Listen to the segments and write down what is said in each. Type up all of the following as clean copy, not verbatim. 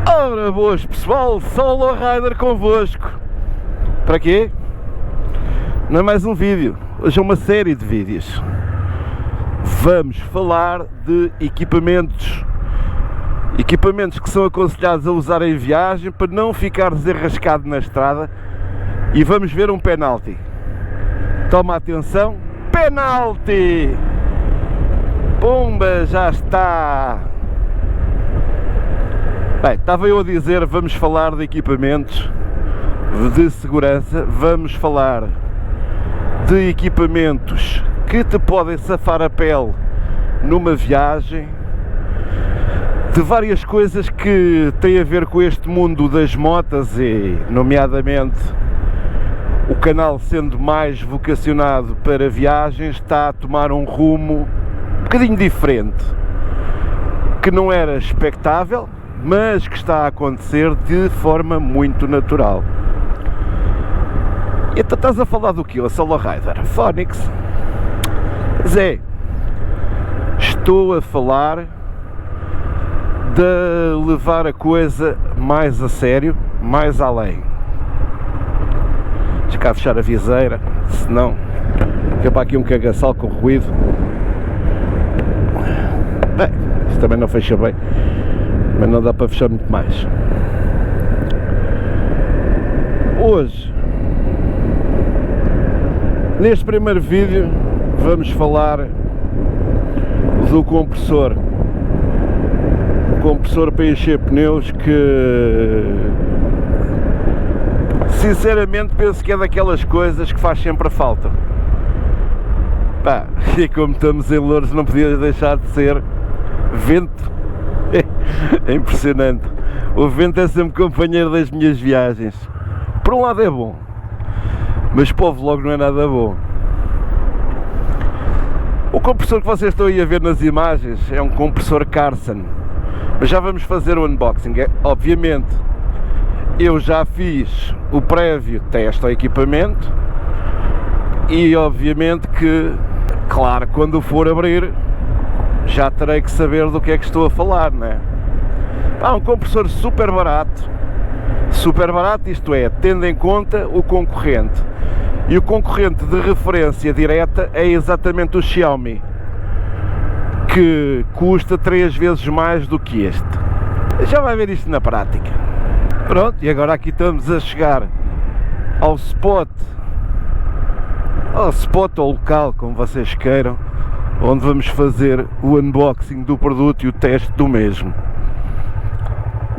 Ora boas pessoal, Solo Rider convosco. Para quê? Não é mais um vídeo, hoje é uma série de vídeos. Vamos falar de equipamentos que são aconselhados a usar em viagem para não ficar desenrascado na estrada. E vamos ver um penalti. Toma atenção, penalti! Pumba, já está! Bem, estava eu a dizer, vamos falar de equipamentos de segurança, vamos falar de equipamentos que te podem safar a pele numa viagem, de várias coisas que têm a ver com este mundo das motas e, nomeadamente, o canal sendo mais vocacionado para viagens, está a tomar um rumo um bocadinho diferente, que não era expectável, mas que está a acontecer de forma muito natural. Então estás a falar do quê, o Solo Rider? Phoenix? Zé, estou a falar de levar a coisa mais a sério, mais além. Deixa cá fechar a viseira, senão fica para aqui um cagaçal com ruído. Bem, isso também não fecha bem, mas não dá para fechar muito mais. Hoje, neste primeiro vídeo, vamos falar do compressor. Um compressor para encher pneus que, sinceramente, penso que é daquelas coisas que faz sempre a falta. Pá, e como estamos em Loures, não podia deixar de ser vento. É impressionante. O vento é sempre companheiro das minhas viagens. Por um lado é bom, mas para o vlog não é nada bom. O compressor que vocês estão aí a ver nas imagens é um compressor Carson, mas já vamos fazer o unboxing. Obviamente eu já fiz o prévio teste ao equipamento e obviamente que, claro, quando for abrir já terei que saber do que é que estou a falar, não é? Um compressor super barato, isto é, tendo em conta o concorrente. E o concorrente de referência direta é exatamente o Xiaomi, que custa 3 vezes mais do que este. Já vai ver isto na prática. Pronto, e agora aqui estamos a chegar ao spot ou local, como vocês queiram, onde vamos fazer o unboxing do produto e o teste do mesmo.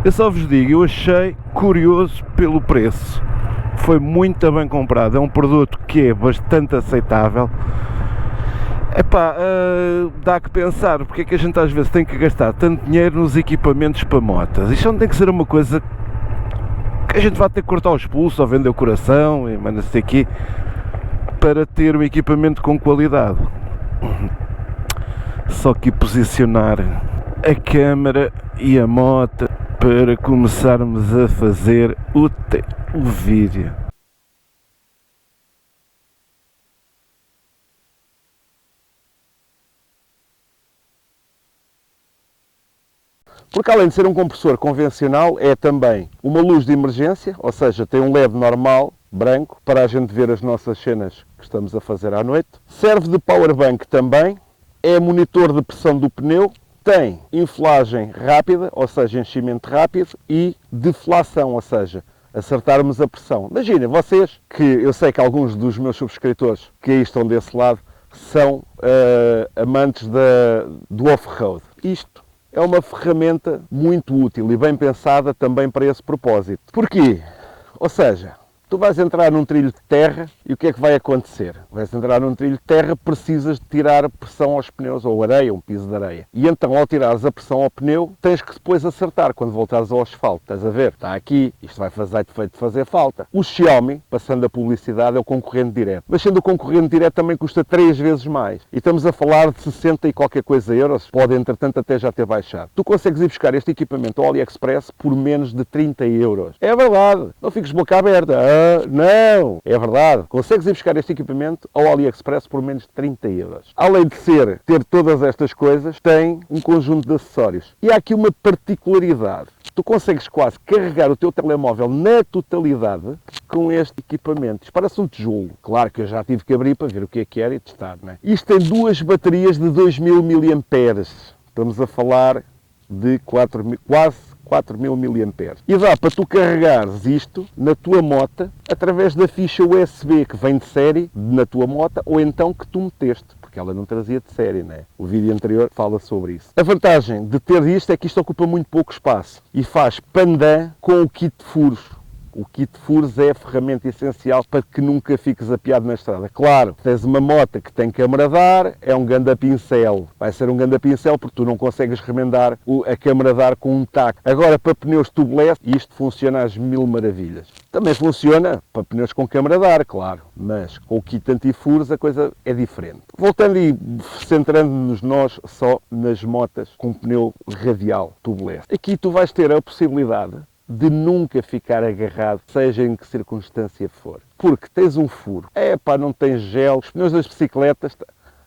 Eu só vos digo, eu achei curioso pelo preço. Foi muito bem comprado, é um produto que é bastante aceitável. Epá, dá que pensar porque é que a gente às vezes tem que gastar tanto dinheiro nos equipamentos para motas. Isto não tem que ser uma coisa que a gente vai ter que cortar os pulsos ou vender o coração e não sei o quê, para ter um equipamento com qualidade. Só que posicionar a câmara e a moto para começarmos a fazer o vídeo. Porque além de ser um compressor convencional, é também uma luz de emergência, ou seja, tem um LED normal, branco, para a gente ver as nossas cenas que estamos a fazer à noite. Serve de powerbank também, é monitor de pressão do pneu, tem inflagem rápida, ou seja, enchimento rápido, e deflação, ou seja, acertarmos a pressão. Imaginem, vocês, que eu sei que alguns dos meus subscritores que aí estão desse lado são amantes do off-road. Isto é uma ferramenta muito útil e bem pensada também para esse propósito. Porquê? Ou seja, tu vais entrar num trilho de terra e o que é que vai acontecer? Vais entrar num trilho de terra, precisas de tirar pressão aos pneus, ou areia, um piso de areia. E então, ao tirares a pressão ao pneu, tens que depois acertar quando voltares ao asfalto. Estás a ver? Está aqui, isto vai fazer efeito de fazer falta. O Xiaomi, passando a publicidade, é o concorrente direto. Mas sendo o concorrente direto também custa 3 vezes mais. E estamos a falar de 60 e qualquer coisa euros, pode entretanto até já ter baixado. Tu consegues ir buscar este equipamento ao AliExpress por menos de 30 euros. É verdade, não fiques boca aberta. Não, é verdade. Consegues ir buscar este equipamento ao AliExpress por menos de 30 euros. Além de ter todas estas coisas, tem um conjunto de acessórios. E há aqui uma particularidade. Tu consegues quase carregar o teu telemóvel na totalidade com este equipamento. Isto parece um tijolo. Claro que eu já tive que abrir para ver o que é que era e testar, não é? Isto tem duas baterias de 2000 mAh. Estamos a falar de quase 4000 mAh. E dá para tu carregares isto na tua moto através da ficha USB que vem de série na tua moto ou então que tu meteste. Porque ela não trazia de série, não é? O vídeo anterior fala sobre isso. A vantagem de ter isto é que isto ocupa muito pouco espaço e faz pandan com o kit de furos. O kit de furos é a ferramenta essencial para que nunca fiques apiado na estrada. Claro, tens uma moto que tem câmara de ar, é um ganda pincel. Vai ser um ganda pincel porque tu não consegues remendar a câmara de ar com um taco. Agora, para pneus tubeless, isto funciona às mil maravilhas. Também funciona para pneus com câmara de ar, claro, mas com o kit anti-furos a coisa é diferente. Voltando e centrando-nos nós só nas motas com pneu radial tubeless. Aqui tu vais ter a possibilidade de nunca ficar agarrado, seja em que circunstância for. Porque tens um furo, não tens gel, os pneus das bicicletas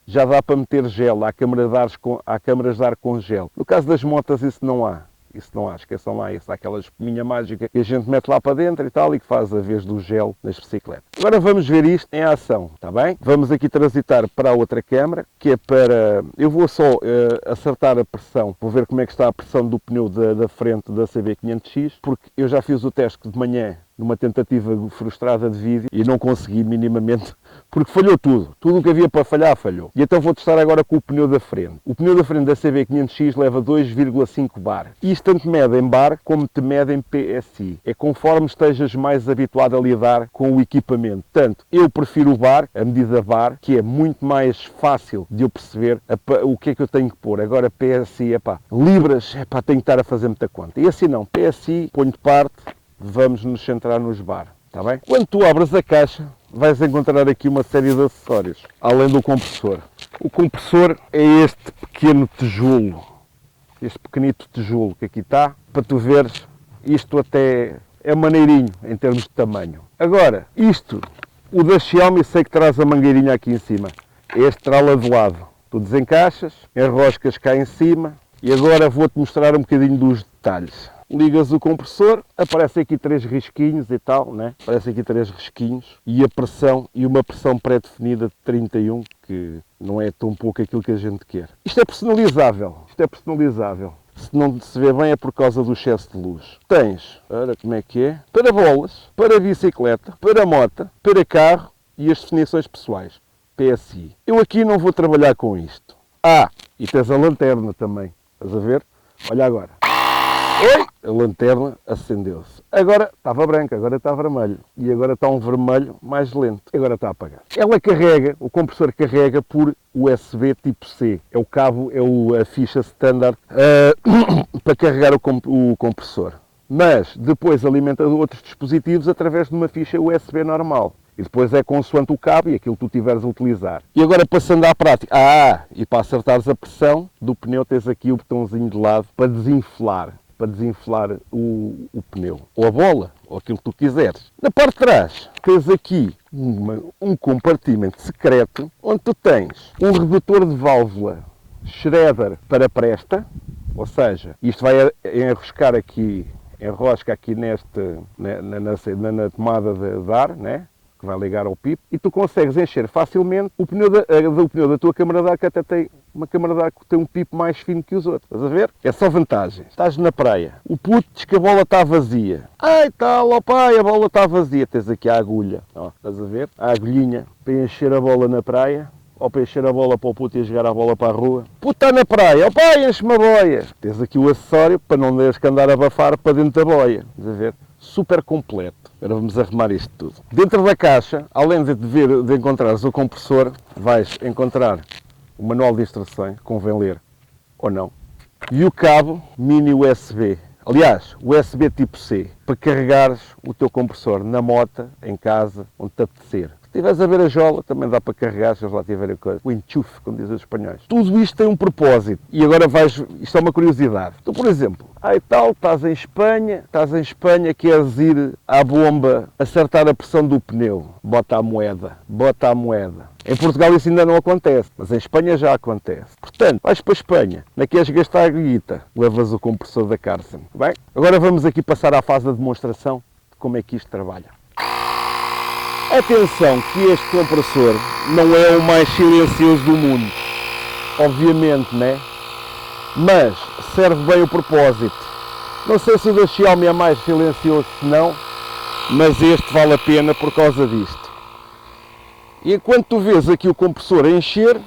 já dá para meter gel, há câmaras de ar com gel. No caso das motas isso não há. Isso não há, esqueçam lá isso, há aquela espuminha mágica que a gente mete lá para dentro e tal e que faz a vez do gel nas bicicletas. Agora vamos ver isto em ação, está bem? Vamos aqui transitar para a outra câmara, que é para... Eu vou só acertar a pressão, vou ver como é que está a pressão do pneu da frente da CB500X, porque eu já fiz o teste de manhã numa tentativa frustrada de vídeo e não consegui minimamente, porque falhou tudo. Tudo o que havia para falhar, falhou. E então vou testar agora com o pneu da frente. O pneu da frente da CB500X leva 2,5 bar. Isto tanto mede em bar como te mede em PSI. É conforme estejas mais habituado a lidar com o equipamento. Portanto, eu prefiro o bar, a medida bar, que é muito mais fácil de eu perceber o que é que eu tenho que pôr. Agora PSI, libras, tenho que estar a fazer muita conta. E assim não, PSI, ponho de parte, vamos nos centrar nos bar, está bem? Quando tu abres a caixa, vais encontrar aqui uma série de acessórios, além do compressor. O compressor é este pequeno tijolo, este pequenito tijolo que aqui está, para tu veres, isto até é maneirinho em termos de tamanho. Agora, isto, o da Xiaomi sei que traz a mangueirinha aqui em cima, este trá-la de lado. Tu desencaixas, enroscas cá em cima e agora vou-te mostrar um bocadinho dos detalhes. Ligas o compressor, aparecem aqui 3 risquinhos e tal, né? Aparecem aqui 3 risquinhos e a pressão, e uma pressão pré-definida de 31, que não é tão pouco aquilo que a gente quer. Isto é personalizável, Se não se vê bem é por causa do excesso de luz. Tens, olha como é que é, para bolas, para bicicleta, para moto, para carro e as definições pessoais, PSI. Eu aqui não vou trabalhar com isto. E tens a lanterna também, estás a ver? Olha agora. Oi! A lanterna acendeu-se. Agora estava branca, agora está vermelho. E agora está um vermelho mais lento. Agora está apagado. Ela carrega, o compressor carrega por USB tipo C. É o cabo, a ficha standard para carregar o compressor. Mas depois alimenta outros dispositivos através de uma ficha USB normal. E depois é consoante o cabo e aquilo que tu tiveres a utilizar. E agora passando à prática. E para acertares a pressão do pneu tens aqui o botãozinho de lado para desinflar o pneu, ou a bola, ou aquilo que tu quiseres. Na parte de trás tens aqui um compartimento secreto onde tu tens um redutor de válvula shredder para presta, ou seja, isto vai enrosca aqui na tomada de ar, né? Que vai ligar ao pipo, e tu consegues encher facilmente o pneu da tua câmara de ar, que até tem uma câmara de ar que tem um pipo mais fino que os outros. Estás a ver? É só vantagem. Estás na praia, o puto diz que a bola está vazia. A bola está vazia. Tens aqui a agulha, estás a ver? A agulhinha para encher a bola na praia, ou para encher a bola para o puto e jogar a bola para a rua. Puto está na praia, enche-me a boia. Tens aqui o acessório para não teres que andar a abafar para dentro da boia. Estás a ver? Super completo. Agora vamos arrumar isto tudo. Dentro da caixa, além de encontrares o compressor, vais encontrar o manual de instruções, convém ler ou não, e o cabo mini USB. Aliás, USB tipo C, para carregares o teu compressor na moto, em casa, onde te apetecer. Se estiveres a ver a jola, também dá para carregar, se eles lá tiverem coisa. O enchufe, como dizem os espanhóis. Tudo isto tem um propósito. E agora isto é uma curiosidade. Tu, por exemplo, aí tal, estás em Espanha, queres ir à bomba acertar a pressão do pneu. Bota a moeda. Em Portugal isso ainda não acontece, mas em Espanha já acontece. Portanto, vais para a Espanha, não queres gastar a guita, levas o compressor da Carson. Bem, agora vamos aqui passar à fase da demonstração de como é que isto trabalha. Atenção que este compressor não é o mais silencioso do mundo, obviamente, né? Mas serve bem o propósito. Não sei se o da Xiaomi é mais silencioso se não, mas este vale a pena por causa disto. E enquanto tu vês aqui o compressor a encher,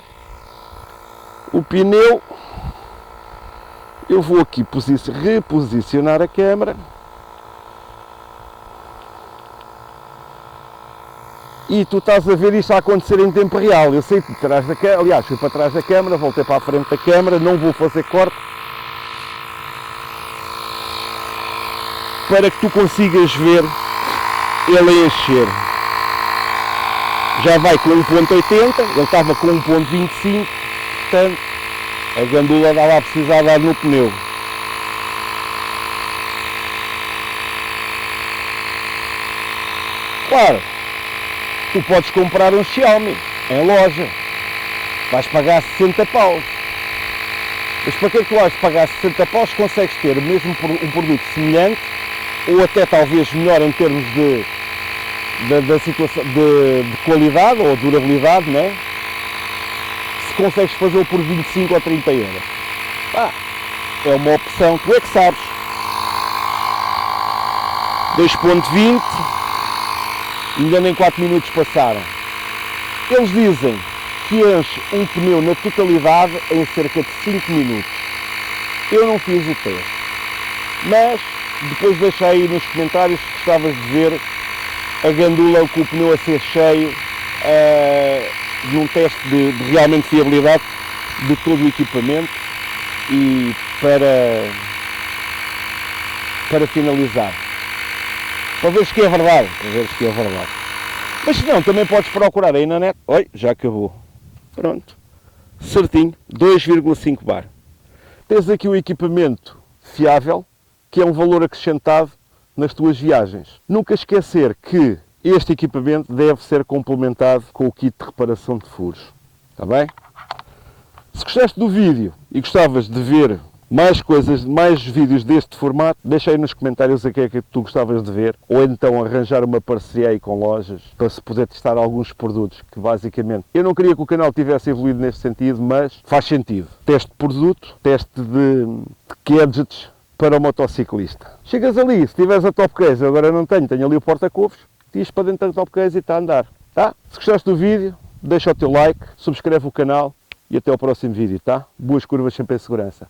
o pneu, eu vou aqui reposicionar a câmera. E tu estás a ver isto a acontecer em tempo real. Eu sei que trás da câmera, aliás, fui para trás da câmera, voltei para a frente da câmera, não vou fazer corte, para que tu consigas ver ele a encher. Já vai com 1.80, ele estava com 1.25, portanto a gandula dá lá a precisar dar no pneu. Claro, tu podes comprar um Xiaomi em loja, vais pagar 60 paus. Mas para que tu vais pagar 60 paus, consegues ter mesmo um produto semelhante, ou até talvez melhor em termos da situação de qualidade ou durabilidade, né? Se consegues fazê-lo por 25 ou 30 euros. É uma opção, tu é que sabes. 2.20, ainda nem 4 minutos passaram. Eles dizem que enche um pneu na totalidade em cerca de 5 minutos. Eu não fiz o teste, mas depois deixa aí nos comentários se gostavas de ver a gandula com o pneu a ser cheio num teste de realmente fiabilidade de todo o equipamento. E para finalizar, para veres que é verdade, mas se não, também podes procurar aí na net. Oi, já acabou, pronto, certinho, 2,5 bar. Tens aqui o equipamento fiável, que é um valor acrescentado nas tuas viagens. Nunca esquecer que este equipamento deve ser complementado com o kit de reparação de furos. Está bem? Se gostaste do vídeo e gostavas de ver mais coisas, mais vídeos deste formato, deixa aí nos comentários o que é que tu gostavas de ver, ou então arranjar uma parceria aí com lojas para se poder testar alguns produtos que basicamente, eu não queria que o canal tivesse evoluído neste sentido, mas faz sentido. Teste de produto, teste de gadgets para o motociclista. Chegas ali, se tiveres a top case, agora não tenho ali o porta-covos, tiras para dentro da top case e está a andar. Tá? Se gostaste do vídeo, deixa o teu like, subscreve o canal e até ao próximo vídeo, tá? Boas curvas sempre em segurança.